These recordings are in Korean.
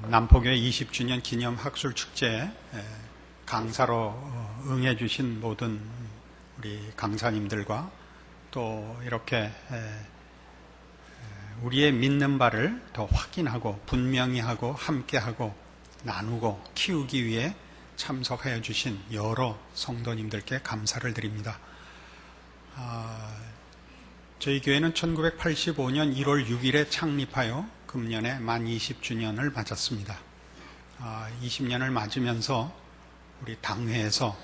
남포교회 20주년 기념 학술축제에 강사로 응해 주신 모든 우리 강사님들과 또 이렇게 우리의 믿는 바를 더 확인하고 분명히 하고 함께하고 나누고 키우기 위해 참석하여 주신 여러 성도님들께 감사를 드립니다. 저희 교회는 1985년 1월 6일에 창립하여 금년에 만 20주년을 맞았습니다. 20년을 맞으면서 우리 당회에서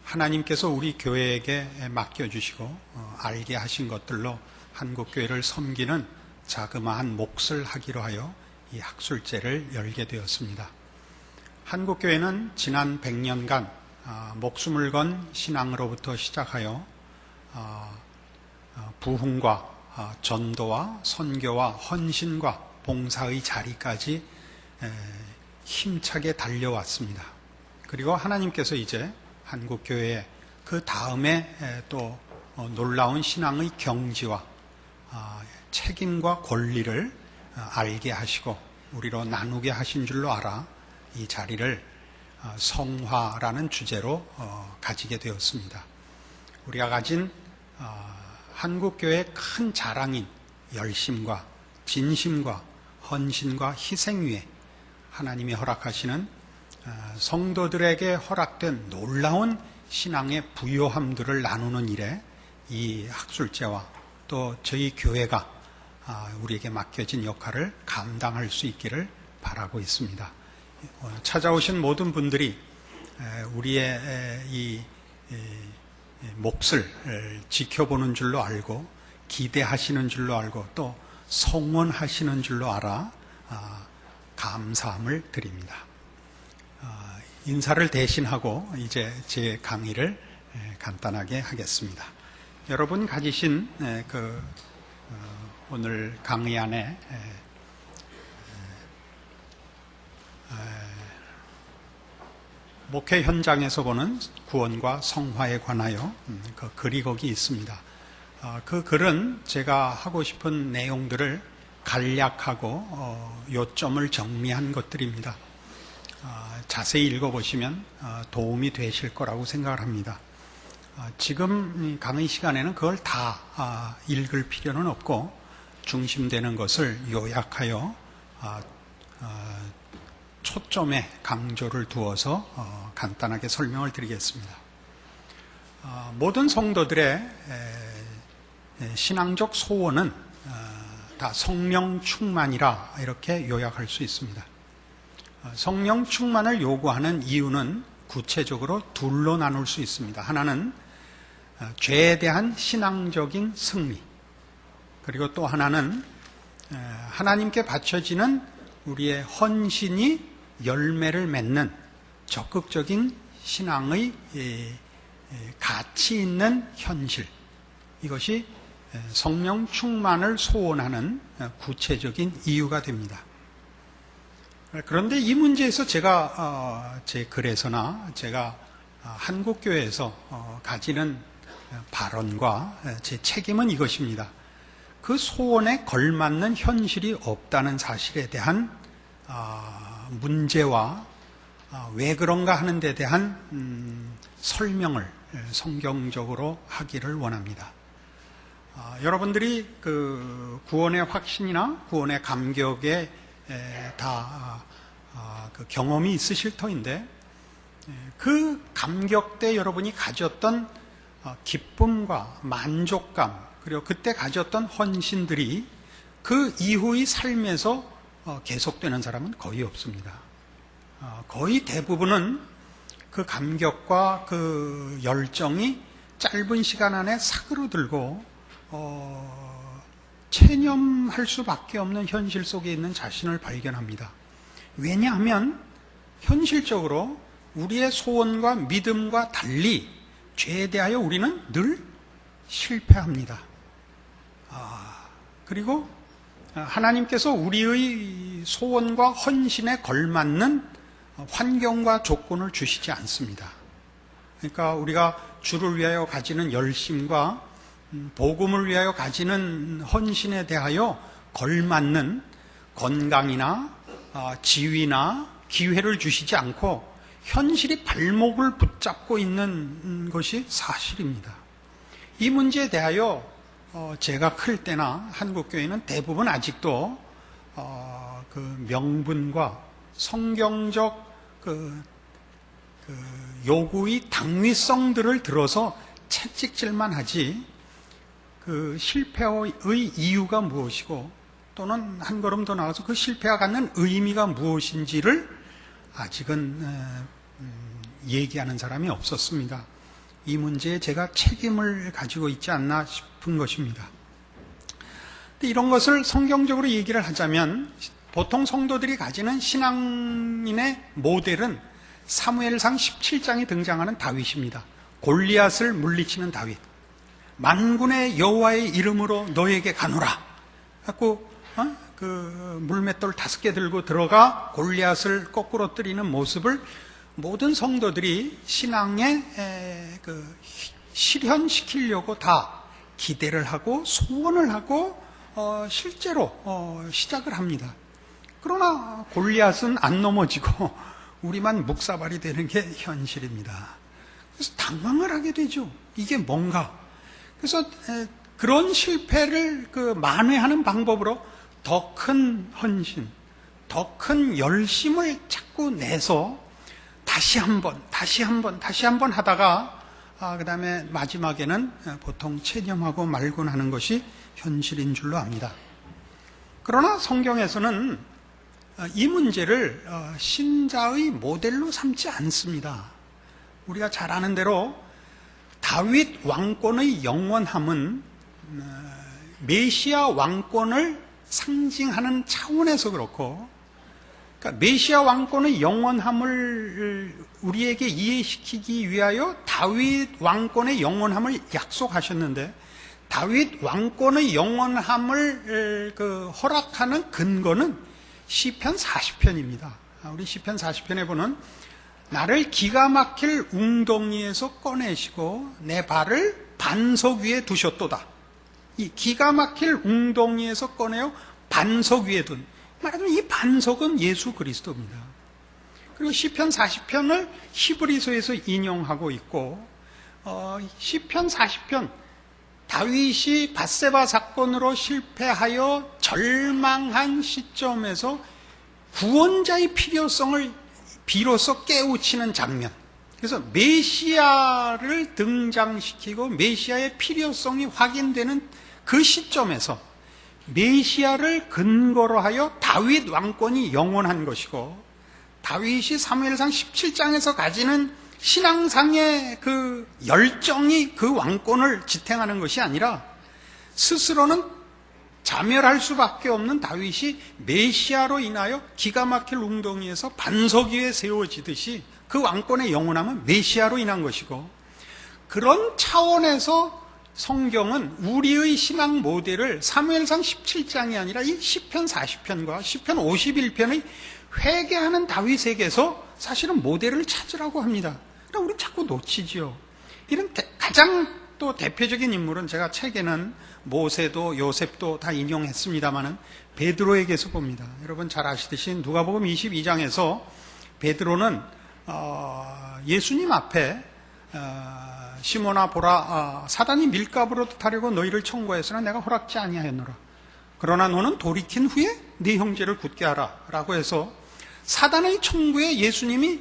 하나님께서 우리 교회에게 맡겨주시고 알게 하신 것들로 한국교회를 섬기는 자그마한 몫을 하기로 하여 이 학술제를 열게 되었습니다. 한국교회는 지난 100년간 목숨을 건 신앙으로부터 시작하여 부흥과 전도와 선교와 헌신과 봉사의 자리까지 힘차게 달려왔습니다. 그리고 하나님께서 이제 한국교회에 그 다음에 또 놀라운 신앙의 경지와 책임과 권리를 알게 하시고 우리로 나누게 하신 줄로 알아 이 자리를 성화라는 주제로 가지게 되었습니다. 우리가 가진 한국교회의 큰 자랑인 열심과 진심과 헌신과 희생 위에 하나님이 허락하시는 성도들에게 허락된 놀라운 신앙의 부요함들을 나누는 일에 이 학술제와 또 저희 교회가 우리에게 맡겨진 역할을 감당할 수 있기를 바라고 있습니다. 찾아오신 모든 분들이 우리의 이 몫을 지켜보는 줄로 알고 기대하시는 줄로 알고 또 성원하시는 줄로 알아 감사함을 드립니다. 인사를 대신하고 이제 제 강의를 간단하게 하겠습니다. 여러분 가지신 오늘 강의 안에 목회 현장에서 보는 구원과 성화에 관하여 그 글이 거기 있습니다. 그 글은 제가 하고 싶은 내용들을 간략하고 요점을 정리한 것들입니다. 자세히 읽어보시면 도움이 되실 거라고 생각을 합니다. 지금 강의 시간에는 그걸 다 읽을 필요는 없고 중심되는 것을 요약하여 초점에 강조를 두어서 간단하게 설명을 드리겠습니다. 모든 성도들의 신앙적 소원은 다 성령 충만이라 이렇게 요약할 수 있습니다. 성령 충만을 요구하는 이유는 구체적으로 둘로 나눌 수 있습니다. 하나는 죄에 대한 신앙적인 승리, 그리고 또 하나는 하나님께 바쳐지는 우리의 헌신이 열매를 맺는 적극적인 신앙의 가치 있는 현실, 이것이 성령 충만을 소원하는 구체적인 이유가 됩니다. 그런데 이 문제에서 제가 제 글에서나 제가 한국교회에서 가지는 발언과 제 책임은 이것입니다. 그 소원에 걸맞는 현실이 없다는 사실에 대한 문제와 왜 그런가 하는 데 대한 설명을 성경적으로 하기를 원합니다. 여러분들이 그 구원의 확신이나 구원의 감격에 다 그 경험이 있으실 터인데 그 감격 때 여러분이 가졌던 기쁨과 만족감, 그리고 그때 가졌던 헌신들이 그 이후의 삶에서 계속되는 사람은 거의 없습니다. 거의 대부분은 그 감격과 그 열정이 짧은 시간 안에 사그러들고 체념할 수밖에 없는 현실 속에 있는 자신을 발견합니다. 왜냐하면 현실적으로 우리의 소원과 믿음과 달리 죄에 대하여 우리는 늘 실패합니다. 그리고 하나님께서 우리의 소원과 헌신에 걸맞는 환경과 조건을 주시지 않습니다. 그러니까 우리가 주를 위하여 가지는 열심과 복음을 위하여 가지는 헌신에 대하여 걸맞는 건강이나 지위나 기회를 주시지 않고 현실이 발목을 붙잡고 있는 것이 사실입니다. 이 문제에 대하여 제가 클 때나 한국교회는 대부분 아직도 그 명분과 성경적 그 요구의 당위성들을 들어서 채찍질만 하지 그 실패의 이유가 무엇이고 또는 한 걸음 더 나가서 그 실패가 갖는 의미가 무엇인지를 아직은 얘기하는 사람이 없었습니다. 이 문제에 제가 책임을 가지고 있지 않나 싶은 것입니다. 이런 것을 성경적으로 얘기를 하자면 보통 성도들이 가지는 신앙인의 모델은 사무엘상 17장에 등장하는 다윗입니다. 골리앗을 물리치는 다윗. 만군의 여호와의 이름으로 너에게 가노라. 갖고 그 물맷돌 5개 들고 들어가 골리앗을 거꾸로 때리는 모습을 모든 성도들이 신앙에 실현시키려고 다 기대를 하고 소원을 하고 실제로 시작을 합니다. 그러나 골리앗은 안 넘어지고 우리만 묵사발이 되는 게 현실입니다. 그래서 당황을 하게 되죠. 이게 뭔가. 그래서 그런 실패를 만회하는 방법으로 더 큰 헌신, 더 큰 열심을 자꾸 내서 다시 한번 하다가 그 다음에 마지막에는 보통 체념하고 말곤 하는 것이 현실인 줄로 압니다. 그러나 성경에서는 이 문제를 신자의 모델로 삼지 않습니다. 우리가 잘 아는 대로 다윗 왕권의 영원함은 메시아 왕권을 상징하는 차원에서 그렇고, 그러니까 메시아 왕권의 영원함을 우리에게 이해시키기 위하여 다윗 왕권의 영원함을 약속하셨는데, 다윗 왕권의 영원함을 허락하는 근거는 시편 40편입니다. 우리 시편 40편에 보는 나를 기가 막힐 웅덩이에서 꺼내시고 내 발을 반석 위에 두셨도다. 이 기가 막힐 웅덩이에서 꺼내어 반석 위에 둔, 말하자면 이 반석은 예수 그리스도입니다. 그리고 시편 40편을 히브리서에서 인용하고 있고, 시편 40편 다윗이 밧세바 사건으로 실패하여 절망한 시점에서 구원자의 필요성을 비로소 깨우치는 장면. 그래서 메시아를 등장시키고 메시아의 필요성이 확인되는 그 시점에서 메시아를 근거로 하여 다윗 왕권이 영원한 것이고, 다윗이 사무엘상 17장에서 가지는 신앙상의 그 열정이 그 왕권을 지탱하는 것이 아니라 스스로는 자멸할 수밖에 없는 다윗이 메시아로 인하여 기가 막힐 웅덩이에서 반석 위에 세워지듯이 그 왕권의 영원함은 메시아로 인한 것이고, 그런 차원에서 성경은 우리의 신앙 모델을 사무엘상 17장이 아니라 이 시편 40편과 시편 51편의 회개하는 다윗에게서 사실은 모델을 찾으라고 합니다. 그러니까 우리 자꾸 놓치지요. 이런 가장 또 대표적인 인물은 제가 책에는 모세도 요셉도 다 인용했습니다마는 베드로에게서 봅니다. 여러분 잘 아시듯이 누가복음 22장에서 베드로는 예수님 앞에 시몬아 보라, 사단이 밀가부로 타려고 너희를 청구했으나 내가 허락지 아니하였노라. 그러나 너는 돌이킨 후에 네 형제를 굳게 하라 라고 해서 사단의 청구에 예수님이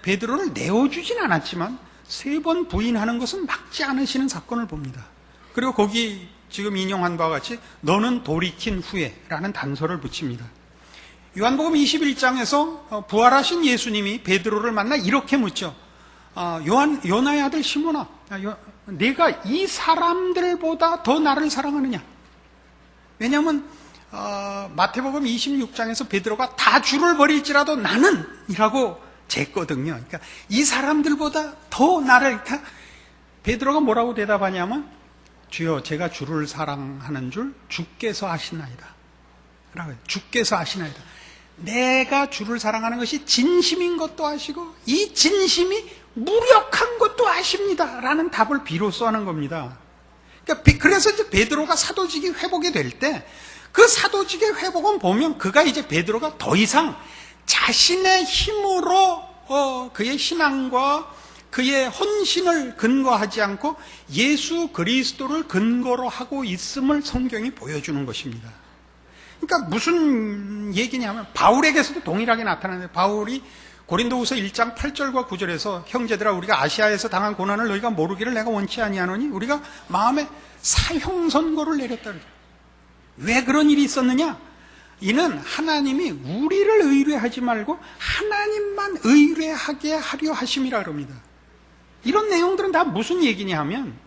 베드로를 내어주진 않았지만 3번 부인하는 것은 막지 않으시는 사건을 봅니다. 그리고 거기 지금 인용한 바와 같이 너는 돌이킨 후에 라는 단서를 붙입니다. 요한복음 21장에서 부활하신 예수님이 베드로를 만나 이렇게 묻죠. 요나의 아들 시몬아, 내가 이 사람들보다 더 나를 사랑하느냐? 왜냐하면 마태복음 26장에서 베드로가 다 주를 버릴지라도 나는 이라고 쟀거든요. 그러니까 이 사람들보다 더 나를, 베드로가 뭐라고 대답하냐면 주여 제가 주를 사랑하는 줄 주께서 아시나이다. 주께서 아시나이다. 내가 주를 사랑하는 것이 진심인 것도 아시고 이 진심이 무력한 것도 아십니다 라는 답을 비로소 하는 겁니다. 그러니까 그래서 이제 베드로가 사도직이 회복이 될 때 그 사도직의 회복은 보면 그가 이제 베드로가 더 이상 자신의 힘으로 그의 신앙과 그의 헌신을 근거하지 않고 예수 그리스도를 근거로 하고 있음을 성경이 보여주는 것입니다. 그러니까 무슨 얘기냐면 바울에게서도 동일하게 나타나는데, 바울이 고린도후서 1장 8절과 9절에서 형제들아 우리가 아시아에서 당한 고난을 너희가 모르기를 내가 원치 아니하노니 우리가 마음에 사형 선고를 내렸다. 왜 그런 일이 있었느냐? 이는 하나님이 우리를 의뢰하지 말고 하나님만 의뢰하게 하려 하심이라 그럽니다. 이런 내용들은 다 무슨 얘기냐 하면,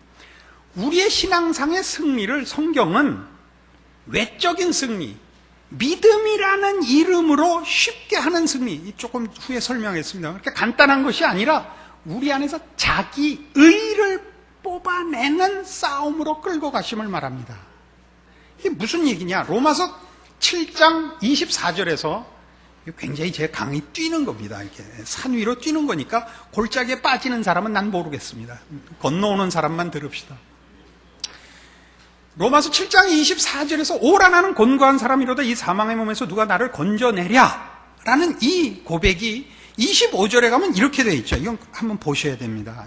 우리의 신앙상의 승리를 성경은 외적인 승리, 믿음이라는 이름으로 쉽게 하는 승리, 조금 후에 설명했습니다. 그렇게 간단한 것이 아니라 우리 안에서 자기 의를 뽑아내는 싸움으로 끌고 가심을 말합니다. 이게 무슨 얘기냐? 로마서 7장 24절에서 굉장히 제 강이 뛰는 겁니다. 이렇게 산 위로 뛰는 거니까 골짜기에 빠지는 사람은 난 모르겠습니다. 건너오는 사람만 들읍시다. 로마서 7장 24절에서 오라 나는 곤고한 사람이로다 이 사망의 몸에서 누가 나를 건져내랴 라는 이 고백이 25절에 가면 이렇게 되어 있죠. 이건 한번 보셔야 됩니다.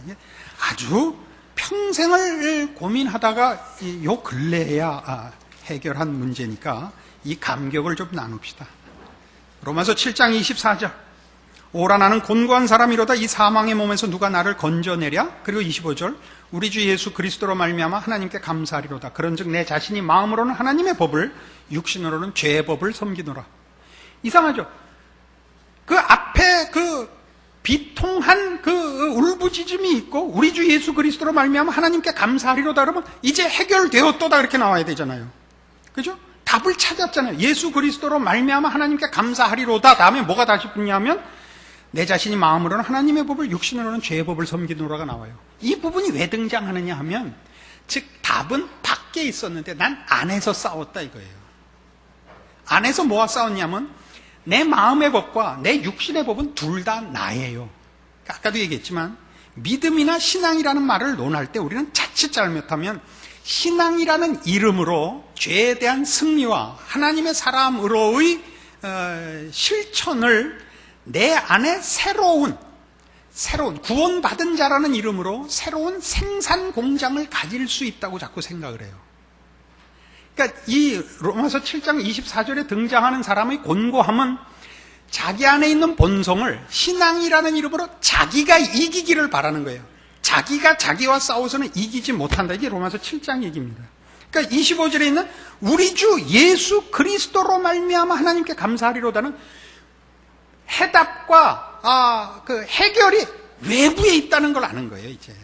아주 평생을 고민하다가 요 근래에야 해결한 문제니까 이 감격을 좀 나눕시다. 로마서 7장 24절 오라 나는 곤고한 사람이로다 이 사망의 몸에서 누가 나를 건져내랴. 그리고 25절 우리 주 예수 그리스도로 말미암아 하나님께 감사하리로다. 그런즉 내 자신이 마음으로는 하나님의 법을 육신으로는 죄의 법을 섬기노라. 이상하죠? 그 앞에 그 비통한 그 울부짖음이 있고 우리 주 예수 그리스도로 말미암아 하나님께 감사하리로다 그러면 이제 해결되었도다 그렇게 나와야 되잖아요. 그죠? 답을 찾았잖아요. 예수 그리스도로 말미암아 하나님께 감사하리로다. 다음에 뭐가 다시 붙냐면 내 자신이 마음으로는 하나님의 법을 육신으로는 죄의 법을 섬기노라가 나와요. 이 부분이 왜 등장하느냐 하면, 즉 답은 밖에 있었는데 난 안에서 싸웠다 이거예요. 안에서 뭐와 싸웠냐면 내 마음의 법과 내 육신의 법은 둘 다 나예요. 아까도 얘기했지만 믿음이나 신앙이라는 말을 논할 때 우리는 자칫 잘못하면 신앙이라는 이름으로 죄에 대한 승리와 하나님의 사람으로의 실천을 내 안에 새로운 구원받은 자라는 이름으로 새로운 생산 공장을 가질 수 있다고 자꾸 생각을 해요. 그러니까 이 로마서 7장 24절에 등장하는 사람의 곤고함은 자기 안에 있는 본성을 신앙이라는 이름으로 자기가 이기기를 바라는 거예요. 자기가 자기와 싸워서는 이기지 못한다. 이게 로마서 7장 얘기입니다. 그러니까 25절에 있는 우리 주 예수 그리스도로 말미암아 하나님께 감사하리로다는 해답과 그 해결이 외부에 있다는 걸 아는 거예요. 이제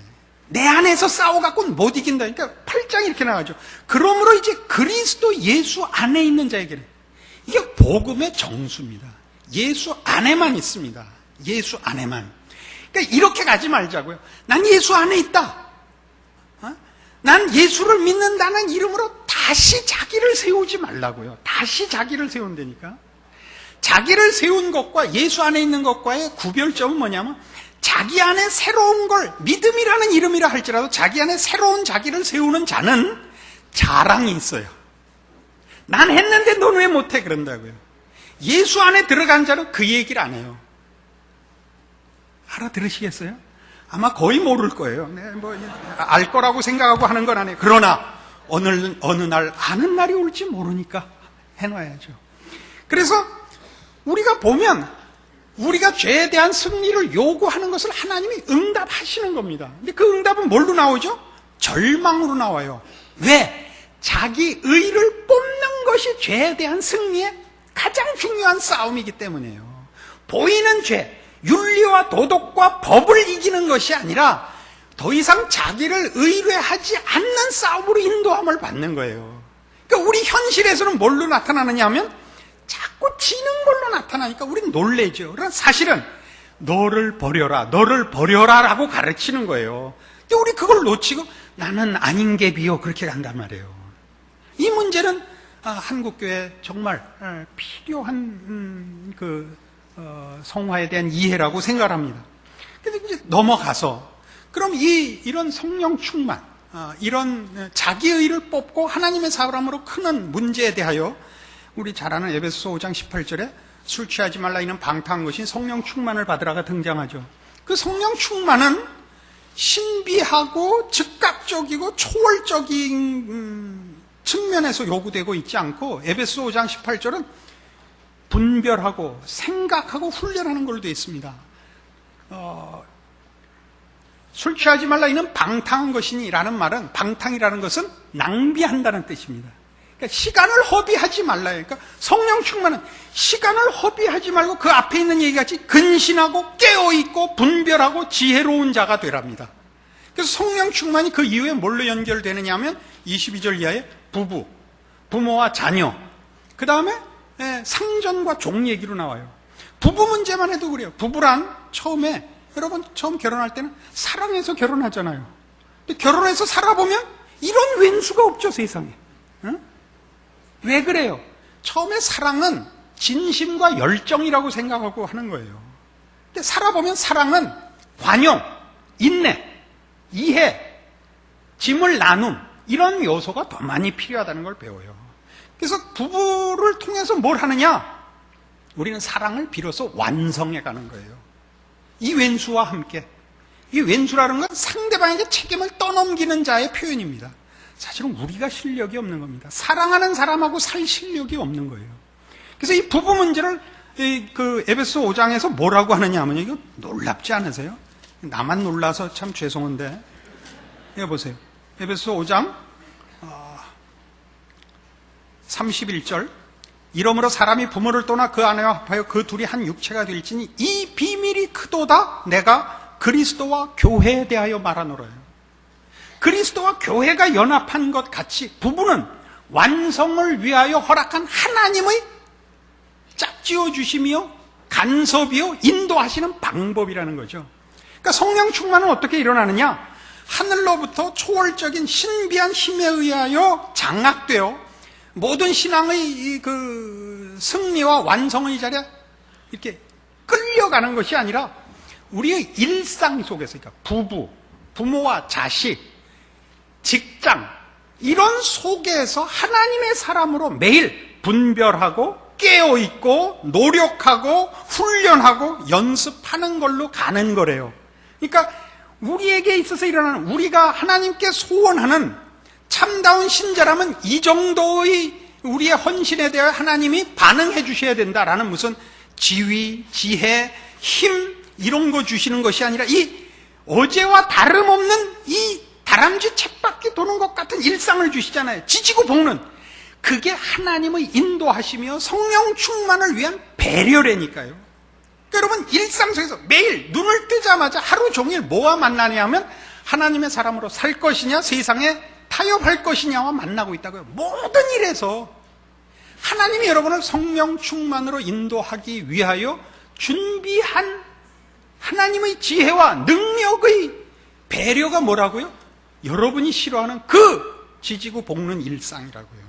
내 안에서 싸워갖고는 못 이긴다. 그러니까 8장이 이렇게 나가죠. 그러므로 이제 그리스도 예수 안에 있는 자에게는, 이게 복음의 정수입니다. 예수 안에만 있습니다. 예수 안에만. 그러니까 이렇게 가지 말자고요. 난 예수 안에 있다. 난 예수를 믿는다는 이름으로 다시 자기를 세우지 말라고요. 다시 자기를 세운다니까. 자기를 세운 것과 예수 안에 있는 것과의 구별점은 뭐냐면, 자기 안에 새로운 걸 믿음이라는 이름이라 할지라도 자기 안에 새로운 자기를 세우는 자는 자랑이 있어요. 난 했는데 너는 왜 못해? 그런다고요. 예수 안에 들어간 자는 그 얘기를 안 해요. 알아들으시겠어요? 아마 거의 모를 거예요. 알 거라고 생각하고 하는 건 아니에요. 그러나 어느 날 아는 날이 올지 모르니까 해놔야죠. 그래서 우리가 보면 우리가 죄에 대한 승리를 요구하는 것을 하나님이 응답하시는 겁니다. 근데 그 응답은 뭘로 나오죠? 절망으로 나와요. 왜? 자기 의를 뽑는 것이 죄에 대한 승리의 가장 중요한 싸움이기 때문이에요. 보이는 죄, 윤리와 도덕과 법을 이기는 것이 아니라 더 이상 자기를 의뢰하지 않는 싸움으로 인도함을 받는 거예요. 그러니까 우리 현실에서는 뭘로 나타나느냐 하면 자꾸 지는 걸로 나타나니까 우리는 놀래죠. 그러나 사실은 너를 버려라 라고 가르치는 거예요. 근데 우리 그걸 놓치고 나는 아닌 게 비요 그렇게 간단 말이에요. 이 문제는 한국교회 정말 필요한 성화에 대한 이해라고 생각합니다. 근데 이제 넘어가서 그럼 이런 성령 충만, 이런 자기의를 뽑고 하나님의 사람으로 크는 문제에 대하여 우리 잘 아는 에베소서 5장 18절에 술 취하지 말라 이는 방탕한 것이 성령 충만을 받으라가 등장하죠. 그 성령 충만은 신비하고 즉각적이고 초월적인 측면에서 요구되고 있지 않고 에베소서 5장 18절은 분별하고 생각하고 훈련하는 걸로 되어 있습니다. 술 취하지 말라 이는 방탕한 것이니 라는 말은, 방탕이라는 것은 낭비한다는 뜻입니다. 그러니까 시간을 허비하지 말라요. 그러니까 성령 충만은 시간을 허비하지 말고 그 앞에 있는 얘기같이 근신하고 깨어있고 분별하고 지혜로운 자가 되랍니다. 그래서 성령 충만이 그 이후에 뭘로 연결되느냐 하면 22절 이하에 부부, 부모와 자녀, 그 다음에 상전과 종 얘기로 나와요. 부부 문제만 해도 그래요. 부부란 처음에, 여러분 처음 결혼할 때는 사랑해서 결혼하잖아요. 근데 결혼해서 살아보면 이런 왼수가 없죠, 세상에. 응? 왜 그래요? 처음에 사랑은 진심과 열정이라고 생각하고 하는 거예요. 근데 살아보면 사랑은 관용, 인내, 이해, 짐을 나눔, 이런 요소가 더 많이 필요하다는 걸 배워요. 그래서 부부를 통해서 뭘 하느냐? 우리는 사랑을 비로소 완성해 가는 거예요. 이 왼수와 함께. 이 왼수라는 건 상대방에게 책임을 떠넘기는 자의 표현입니다. 사실은 우리가 실력이 없는 겁니다. 사랑하는 사람하고 살 실력이 없는 거예요. 그래서 이 부부 문제를 그 에베소 5장에서 뭐라고 하느냐 하면, 이거 놀랍지 않으세요? 나만 놀라서 참 죄송한데, 이거 보세요. 에베소 5장 31절, 이러므로 사람이 부모를 떠나 그 아내와 합하여 그 둘이 한 육체가 될지니 이 비밀이 크도다 내가 그리스도와 교회에 대하여 말하노라요. 그리스도와 교회가 연합한 것 같이 부부는 완성을 위하여 허락한 하나님의 짝지어 주시며 간섭이요 인도하시는 방법이라는 거죠. 그러니까 성령 충만은 어떻게 일어나느냐? 하늘로부터 초월적인 신비한 힘에 의하여 장악되어 모든 신앙의 그 승리와 완성의 자리에 이렇게 끌려가는 것이 아니라 우리의 일상 속에서, 그러니까 부부, 부모와 자식, 직장, 이런 속에서 하나님의 사람으로 매일 분별하고 깨어있고 노력하고 훈련하고 연습하는 걸로 가는 거래요. 그러니까 우리에게 있어서 일어나는, 우리가 하나님께 소원하는 참다운 신자라면 이 정도의 우리의 헌신에 대해 하나님이 반응해 주셔야 된다라는 무슨 지위, 지혜, 힘 이런 거 주시는 것이 아니라 이 어제와 다름없는 이 다람쥐 쳇바퀴 도는 것 같은 일상을 주시잖아요. 지지고 볶는. 그게 하나님의 인도하시며 성령 충만을 위한 배려라니까요. 그러니까 여러분 일상 속에서 매일 눈을 뜨자마자 하루 종일 뭐와 만나냐 하면 하나님의 사람으로 살 것이냐 세상에 타협할 것이냐와 만나고 있다고요. 모든 일에서 하나님이 여러분을 성령 충만으로 인도하기 위하여 준비한 하나님의 지혜와 능력의 배려가 뭐라고요? 여러분이 싫어하는 그 지지고 볶는 일상이라고요.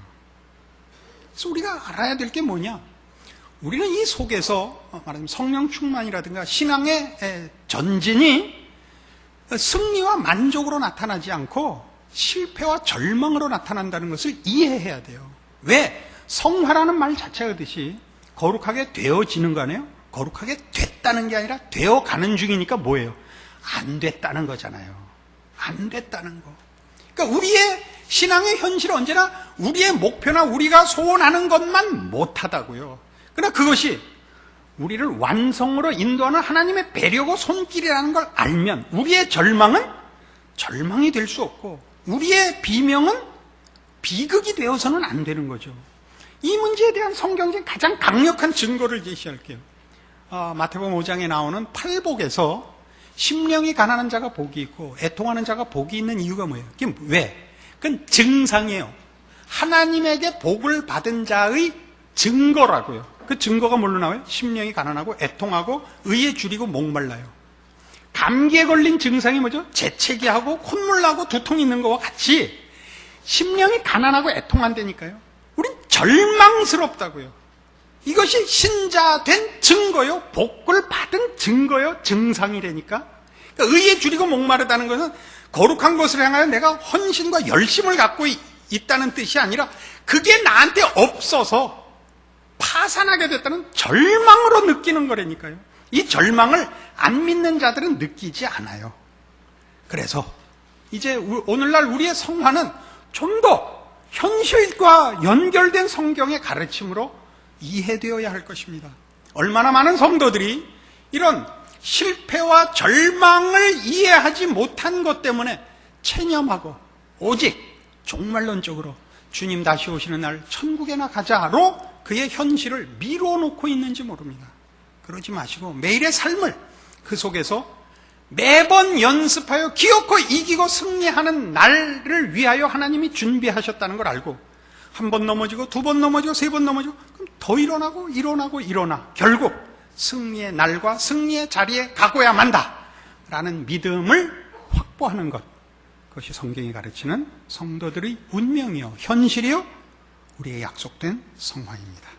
그래서 우리가 알아야 될 게 뭐냐? 우리는 이 속에서 말하자면 성령 충만이라든가 신앙의 전진이 승리와 만족으로 나타나지 않고 실패와 절망으로 나타난다는 것을 이해해야 돼요. 왜? 성화라는 말 자체가 듯이 거룩하게 되어지는 거 아니에요? 거룩하게 됐다는 게 아니라 되어가는 중이니까 뭐예요? 안 됐다는 거잖아요. 안 됐다는 거. 그러니까 우리의 신앙의 현실은 언제나 우리의 목표나 우리가 소원하는 것만 못하다고요. 그러나 그것이 우리를 완성으로 인도하는 하나님의 배려고 손길이라는 걸 알면 우리의 절망은 절망이 될 수 없고 우리의 비명은 비극이 되어서는 안 되는 거죠. 이 문제에 대한 성경적인 가장 강력한 증거를 제시할게요. 마태복음 5장에 나오는 팔복에서 심령이 가난한 자가 복이 있고 애통하는 자가 복이 있는 이유가 뭐예요? 그게 왜? 그건 증상이에요. 하나님에게 복을 받은 자의 증거라고요. 그 증거가 뭘로 나와요? 심령이 가난하고 애통하고 의에 줄이고 목말라요. 감기에 걸린 증상이 뭐죠? 재채기하고 콧물 나고 두통 있는 거와 같이 심령이 가난하고 애통한다니까요. 우린 절망스럽다고요. 이것이 신자된 증거요, 복을 받은 증거요, 증상이라니까. 그러니까 의에 줄이고 목마르다는 것은 거룩한 것을 향하여 내가 헌신과 열심을 갖고 있다는 뜻이 아니라 그게 나한테 없어서 파산하게 됐다는 절망으로 느끼는 거라니까요. 이 절망을 안 믿는 자들은 느끼지 않아요. 그래서 이제 오늘날 우리의 성화는 좀 더 현실과 연결된 성경의 가르침으로 이해되어야 할 것입니다. 얼마나 많은 성도들이 이런 실패와 절망을 이해하지 못한 것 때문에 체념하고 오직 종말론적으로 주님 다시 오시는 날 천국에나 가자로 그의 현실을 미뤄놓고 있는지 모릅니다. 그러지 마시고 매일의 삶을 그 속에서 매번 연습하여 기어코 이기고 승리하는 날을 위하여 하나님이 준비하셨다는 걸 알고 한 번 넘어지고 두 번 넘어지고 세 번 넘어지고 그럼 더 일어나 결국 승리의 날과 승리의 자리에 가고야 만다 라는 믿음을 확보하는 것, 그것이 성경이 가르치는 성도들의 운명이요 현실이요 우리의 약속된 성화입니다.